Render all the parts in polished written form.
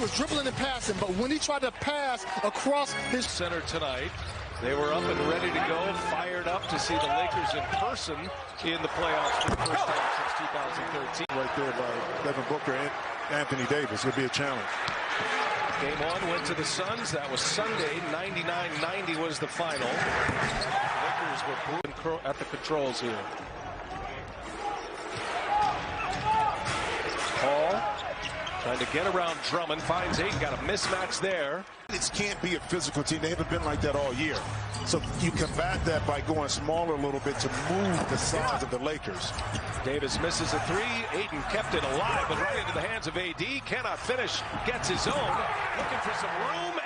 was dribbling and passing, but when he tried to pass across his center tonight, they were up and ready to go, fired up to see the Lakers in person in the playoffs for the first time since 2013. Right there by Devin Booker and Anthony Davis. It'll be a challenge. Game one went to the Suns. That was Sunday. 99-90 was the final. Lakers were at the controls here. Paul trying to get around Drummond, finds Ayton, got a mismatch there. It can't be a physical team. They haven't been like that all year. So you combat that by going smaller a little bit to move the size of the Lakers. Davis misses a three. Ayton kept it alive, but right into the hands of AD. Cannot finish. Gets his own. Looking for some room.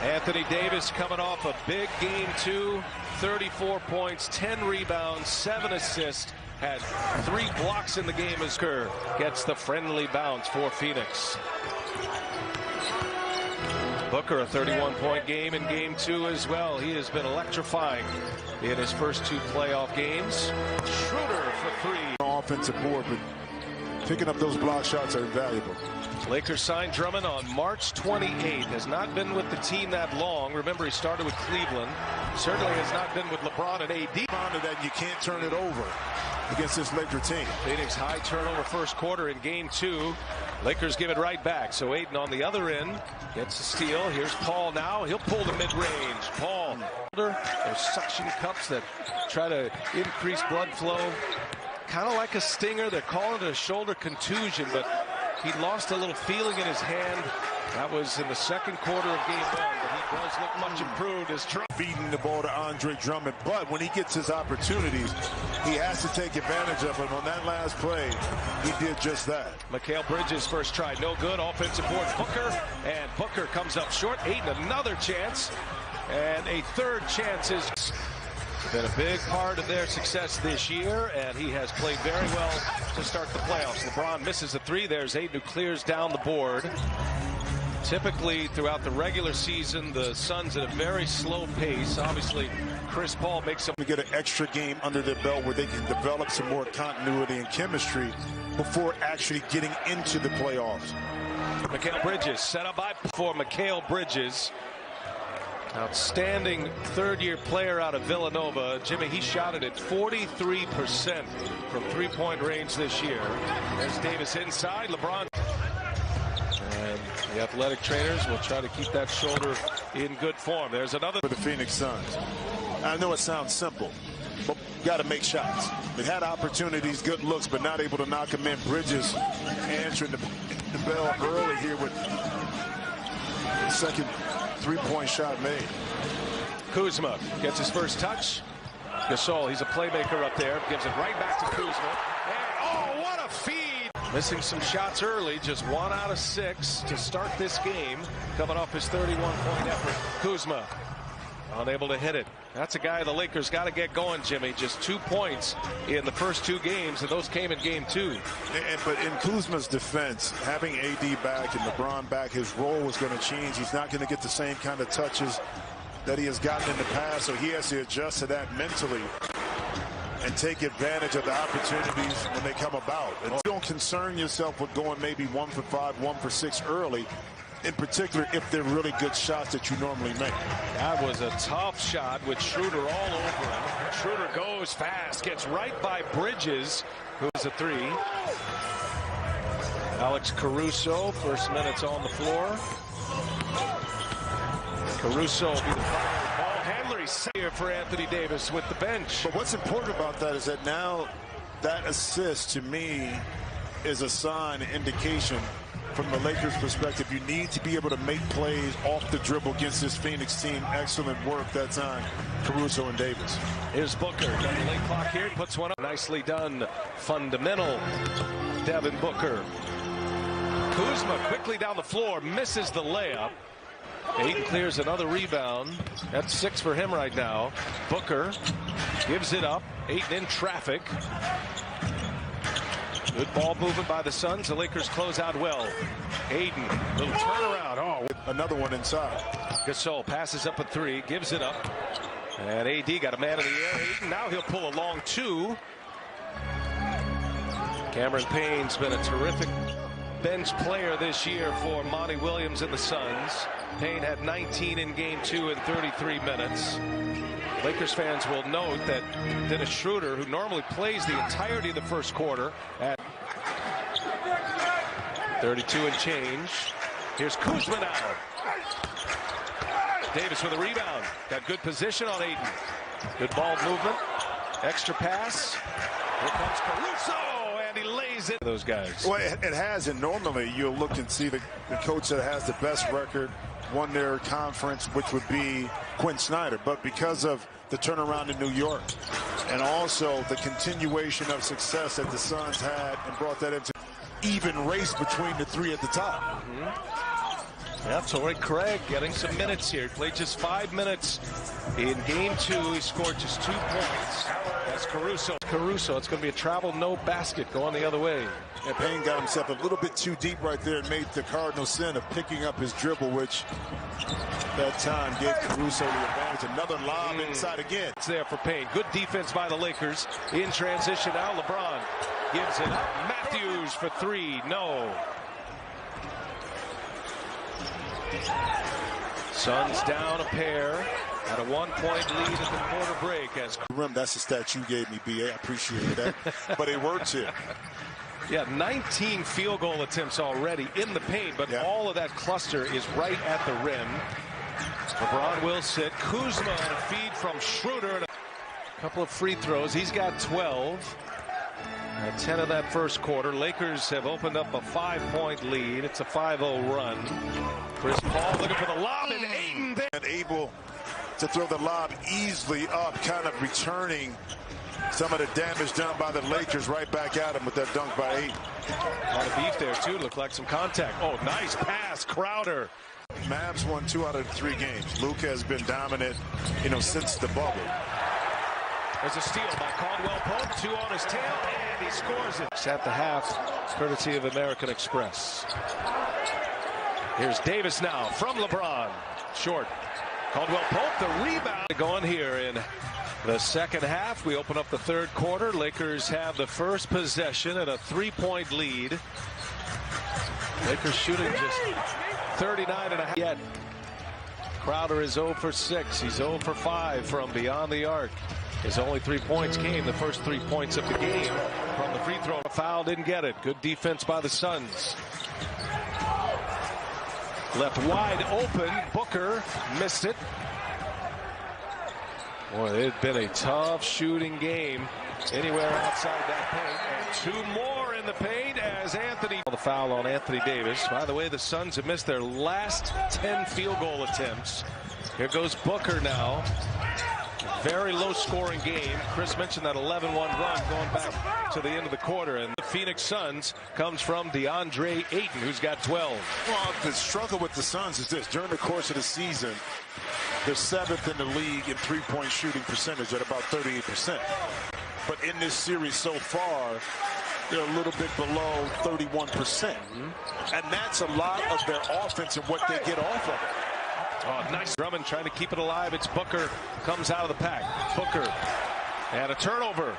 Anthony Davis coming off a big game two. 34 points, 10 rebounds, 7 assists. Had 3 blocks in the game as Kerr gets the friendly bounce for Phoenix. Booker, a 31-point game in game 2 as well. He has been electrifying in his first 2 playoff games. Schroeder for 3. Offensive board, but picking up those block shots are invaluable. Lakers signed Drummond on March 28th. Has not been with the team that long. Remember, he started with Cleveland. Certainly has not been with LeBron and AD. That you can't turn it over against this Laker team. Phoenix high turnover first quarter in game 2. Lakers give it right back. So Ayton on the other end gets the steal. Here's Paul now. He'll pull the mid-range. Paul. Those suction cups that try to increase blood flow. Kind of like a stinger. They're calling it a shoulder contusion, but he lost a little feeling in his hand. That was in the second quarter of game 1, but he does look much improved as feeding the ball to Andre Drummond. But when he gets his opportunities, he has to take advantage of it. On that last play, he did just that. Mikal Bridges first try, no good. Offensive board, Booker, and Booker comes up short. Ayton another chance, and a third chance is been a big part of their success this year, and he has played very well to start the playoffs. LeBron misses a 3. There's Ayton who clears down the board. Typically, throughout the regular season, the Suns at a very slow pace. Obviously, Chris Paul makes them to get an extra game under their belt where they can develop some more continuity and chemistry before actually getting into the playoffs. Mikal Bridges set up for Mikal Bridges. Outstanding third-year player out of Villanova. Jimmy, he shot it at 43% from three-point range this year. There's Davis inside. LeBron. And the athletic trainers will try to keep that shoulder in good form. There's another for the Phoenix Suns. I know it sounds simple, but got to make shots. They had opportunities, good looks, but not able to knock them in. Bridges answering the bell early here with the second three-point shot made. Kuzma gets his first touch. Gasol, he's a playmaker up there. Gives it right back to Kuzma. And, oh, what a feed! Missing some shots early. Just 1 out of 6 to start this game. Coming off his 31-point effort. Kuzma unable to hit it. That's a guy the Lakers got to get going, Jimmy. Just 2 points in the first 2 games, and those came in game 2. But in Kuzma's defense, having AD back and LeBron back, his role was going to change. He's not going to get the same kind of touches that he has gotten in the past, so he has to adjust to that mentally and take advantage of the opportunities when they come about. And don't concern yourself with going maybe 1 for 5, 1 for 6 early, in particular if they're really good shots that you normally make. That was a tough shot with Schroeder all over him. Schroeder goes fast, gets right by Bridges, who's a 3. Alex Caruso, first minutes on the floor. Caruso will be the primary ball handler. He's here for Anthony Davis with the bench. But what's important about that is that now that assist to me is a sign, an indication from the Lakers' perspective. You need to be able to make plays off the dribble against this Phoenix team. Excellent work that time, Caruso and Davis. Here's Booker. Got the late clock here. Puts one up. Nicely done. Fundamental. Devin Booker. Kuzma quickly down the floor. Misses the layup. Ayton clears another rebound. That's 6 for him right now. Booker gives it up. Ayton in traffic. Good ball movement by the Suns. The Lakers close out well. Ayton, little turnaround. Oh, another one inside. Gasol passes up a 3, gives it up. And AD got a man in the air. Ayton, now he'll pull a long 2. Cameron Payne's been a terrific bench player this year for Monty Williams and the Suns. Payne had 19 in game 2 in 33 minutes. Lakers fans will note that Dennis Schroeder, who normally plays the entirety of the first quarter, at 32 and change. Here's Kuzma now. Davis with a rebound. Got good position on Ayton. Good ball movement. Extra pass. Here comes Caruso, and he lays it. Those guys. Well, it hasn't. Normally, you'll look and see the coach that has the best record won their conference, which would be Quinn Snyder. But because of the turnaround in New York and also the continuation of success that the Suns had and brought that into even race between the three at the top. Yeah, Torrey Craig getting some minutes here. He played just 5 minutes in game 2. He scored just 2 points. That's Caruso. It's going to be a travel no basket going the other way. And Payne got himself a little bit too deep right there and made the cardinal sin of picking up his dribble, which that time gave Caruso the advantage. Another lob inside again. It's there for Payne. Good defense by the Lakers. In transition now, LeBron gives it up. Matthews for 3. No. Suns down a pair at a 1-point lead at the quarter break. As that's the stat you gave me, B.A. I appreciate that. But it works here. Yeah, 19 field goal attempts already in the paint, but all of that cluster is right at the rim. LeBron will sit. Kuzma on a feed from Schroeder. A couple of free throws. He's got 12. 10 of that first quarter. Lakers have opened up a 5-point lead. It's a 5-0 run. Chris Paul looking for the lob, and Ayton there. And able to throw the lob easily up, kind of returning some of the damage done by the Lakers right back at him with that dunk by Ayton. A lot of beef there, too. Looked like some contact. Oh, nice pass, Crowder. Mavs won 2 out of 3 games. Luka has been dominant, since the bubble. There's a steal by Caldwell Pope. 2 on his tail, and he scores it. It's at the half, courtesy of American Express. Here's Davis now from LeBron. Short. Caldwell Pope, the rebound. Going here in the second half. We open up the third quarter. Lakers have the first possession at a 3-point lead. Lakers shooting just 39.5 yet. Crowder is 0 for 6. He's 0 for 5 from beyond the arc. His only 3 points came, the first 3 points of the game, from the free throw. Foul, didn't get it. Good defense by the Suns. Left wide open. Booker missed it. Boy, it had been a tough shooting game anywhere outside that paint. And 2 more in the paint as Anthony. The foul on Anthony Davis. By the way, the Suns have missed their last 10 field goal attempts. Here goes Booker now. Very low scoring game. Chris mentioned that 11-1 run going back to the end of the quarter. And the Phoenix Suns comes from DeAndre Ayton, who's got 12. Well, the struggle with the Suns is this. During the course of the season, they're 7th in the league in 3-point shooting percentage at about 38%. But in this series so far, they're a little bit below 31%. And that's a lot of their offense and what they get off of it. Oh, nice. Drummond trying to keep it alive. It's Booker. Comes out of the pack. Booker. And a turnover.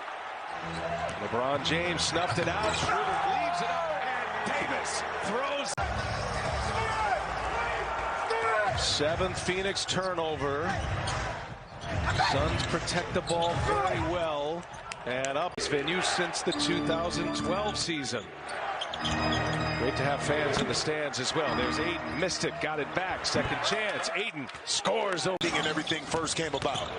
LeBron James snuffed it out. Schroeder leaves it up. And Davis throws. 7th Phoenix turnover. Suns protect the ball very well. And up this venue since the 2012 season. Great to have fans in the stands as well. There's Ayton, missed it, got it back. Second chance. Ayton scores. And everything first came about.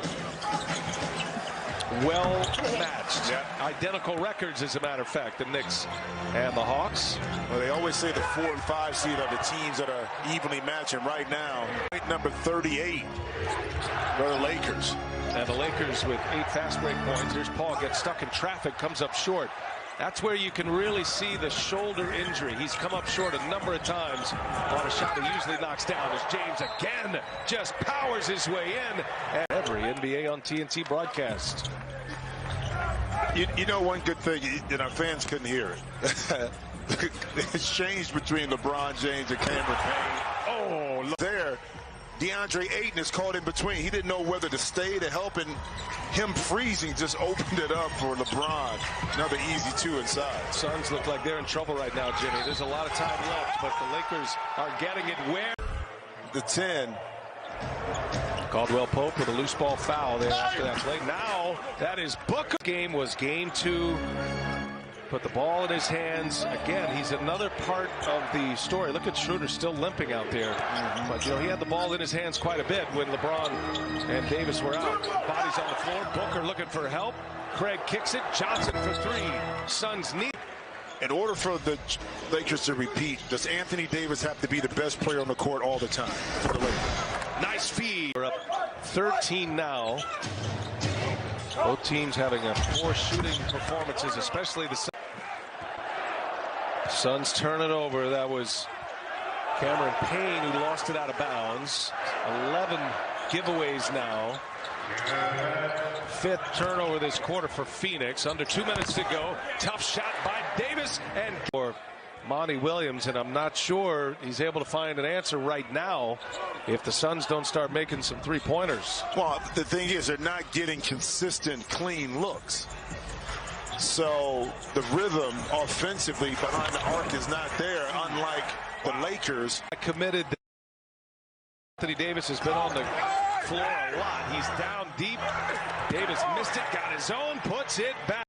Well matched. Identical records, as a matter of fact, the Knicks and the Hawks. Well, they always say the 4 and 5 seed are the teams that are evenly matching right now. Number 38 are the Lakers. And the Lakers with 8 fast break points. Here's Paul, gets stuck in traffic, comes up short. That's where you can really see the shoulder injury. He's come up short a number of times on a shot he usually knocks down as James again just powers his way in. And every NBA on TNT broadcast. You know one good thing, and our fans couldn't hear it. The exchange between LeBron James and Cameron Payne. Oh, look there. DeAndre Ayton is caught in between. He didn't know whether to stay to help, and him freezing just opened it up for LeBron. Another easy two inside. Suns look like they're in trouble right now, Jimmy. There's a lot of time left, but the Lakers are getting it where? The 10. Caldwell Pope with a loose ball foul there after that play. Now that is Booker. Game was game 2. Put the ball in his hands. Again, he's another part of the story. Look at Schroeder still limping out there. But, you know, he had the ball in his hands quite a bit when LeBron and Davis were out. Bodies on the floor. Booker looking for help. Craig kicks it. Johnson for 3. Suns need. In order for the Lakers to repeat, does Anthony Davis have to be the best player on the court all the time for the Lakers? Nice feed. We're up 13 now. Both teams having a poor shooting performances, especially the Suns turn it over. That was Cameron Payne who lost it out of bounds. 11 giveaways now. 5th turnover this quarter for Phoenix. Under 2 minutes to go. Tough shot by Davis and for Monty Williams, and I'm not sure he's able to find an answer right now if the Suns don't start making some three-pointers. Well, the thing is, they're not getting consistent, clean looks. So the rhythm offensively behind the arc is not there, unlike the Lakers. Committed. Anthony Davis has been on the floor a lot. He's down deep. Davis missed it, got his own, puts it back.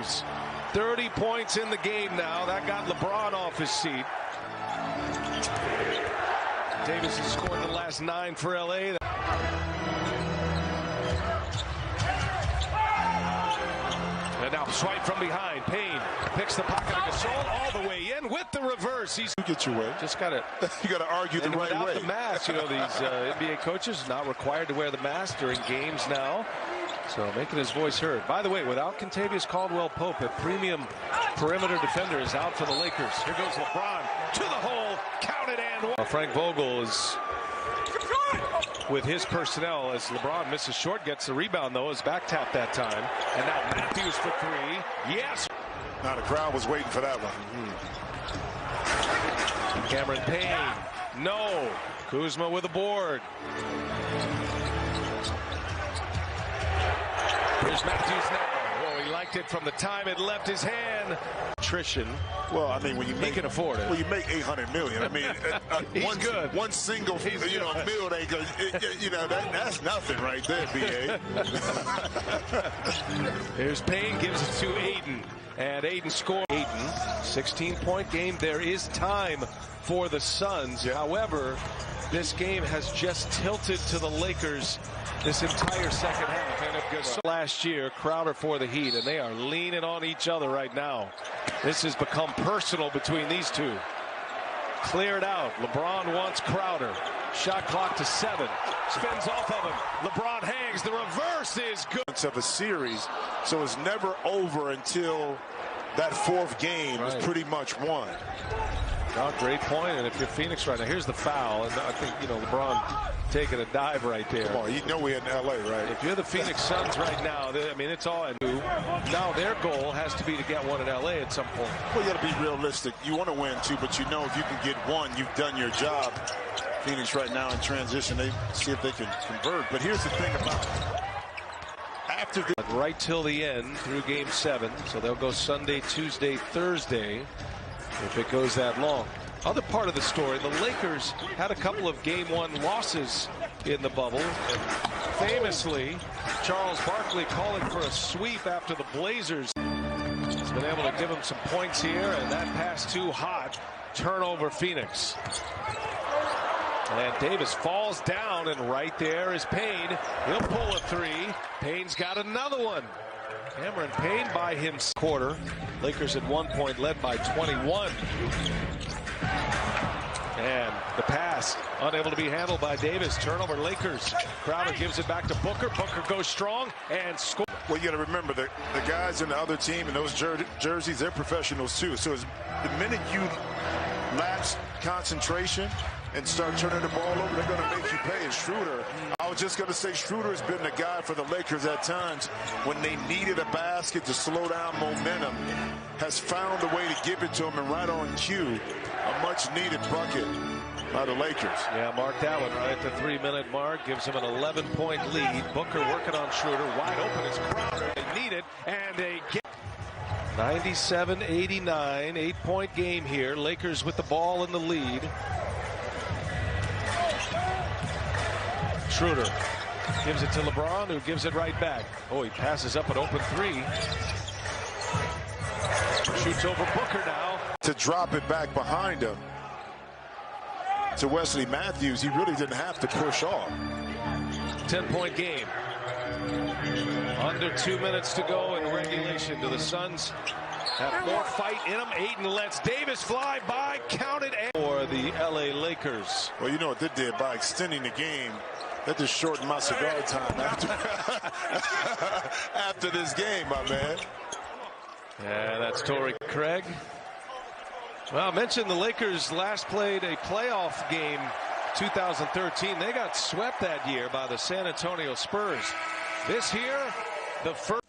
30 points in the game now. That got LeBron off his seat. Davis has scored the last 9 for LA. And now swipe from behind. Payne picks the pocket of Gasol all the way in with the reverse. He's get your way. Just got to. You got to argue the right way. Without the mask, you know, these NBA coaches not required to wear the mask during games now. So making his voice heard. By the way, without Kentavious Caldwell-Pope, a premium perimeter defender is out for the Lakers. Here goes LeBron to the hole. Count it and one. Frank Vogel is with his personnel as LeBron misses short, gets the rebound though, is back tapped that time. And now Matthews for 3. Yes. Now the crowd was waiting for that one. Cameron Payne. No. Kuzma with a board. Here's Matthews now. Well, he liked it from the time it left his hand. Attrition. Well, I mean, when you he can afford it. Well, you make $800 million. I mean, one single, good. meal, they go, that's nothing right there, BA. Here's Payne, gives it to Ayton, and Ayton scores. Ayton, 16-point game. There is time for the Suns. Yeah. However, this game has just tilted to the Lakers this entire second half. And it goes last year, Crowder for the Heat, and they are leaning on each other right now. This has become personal between these two. Cleared out. LeBron wants Crowder. Shot clock to 7. Spins off of him. LeBron hangs. The reverse is good. Of a series, so it's never over until that 4th game is pretty much won. Oh, great point. And if you're Phoenix right now, here's the foul. And I think, LeBron taking a dive right there. Come on, you know we're in LA, right? If you're the Phoenix Suns right now, I mean, it's all new. Now their goal has to be to get one in LA at some point. Well, you got to be realistic. You want to win too, but you know if you can get one, you've done your job. Phoenix right now in transition, they see if they can convert. But here's the thing about it. After the right till the end through game 7, so they'll go Sunday, Tuesday, Thursday if it goes that long. Other part of the story, the Lakers had a couple of game 1 losses in the bubble, and famously Charles Barkley calling for a sweep after the Blazers. He's been able to give him some points here, and that pass too hot. Turnover Phoenix. And Davis falls down, and right there is Payne. He'll pull a 3. Payne's got another one. Cameron Payne by himself. Quarter. Lakers at 1 point led by 21. And the pass unable to be handled by Davis. Turnover Lakers. Crowder gives it back to Booker. Booker goes strong and scores. Well, you got to remember the guys in the other team and those jerseys, they're professionals too. So the minute you lapse concentration and start turning the ball over, they're going to make you pay. And Schroeder, I was just going to say, Schroeder has been the guy for the Lakers at times when they needed a basket to slow down momentum, has found a way to give it to him, and right on cue, A much-needed bucket by the Lakers. Yeah, mark that one right at the 3-minute mark. Gives him an 11-point lead. Booker working on Schroeder. Wide open is Crowder. They need it, and they get 97-89. 8-point game here. Lakers with the ball in the lead. Schroeder gives it to LeBron, who gives it right back. Oh, he passes up an open three. Shoots over Booker now. To drop it back behind him to Wesley Matthews, he really didn't have to push off. 10-point game. Under 2 minutes to go in regulation. Do the Suns have more fight in them? Ayton lets Davis fly by. Counted for the LA Lakers. Well, you know what they did by extending the game. That just shortened my cigar time after this game, my man. Yeah, that's Torrey Craig. Well, I mentioned the Lakers last played a playoff game 2013. They got swept that year by the San Antonio Spurs. This here, the first.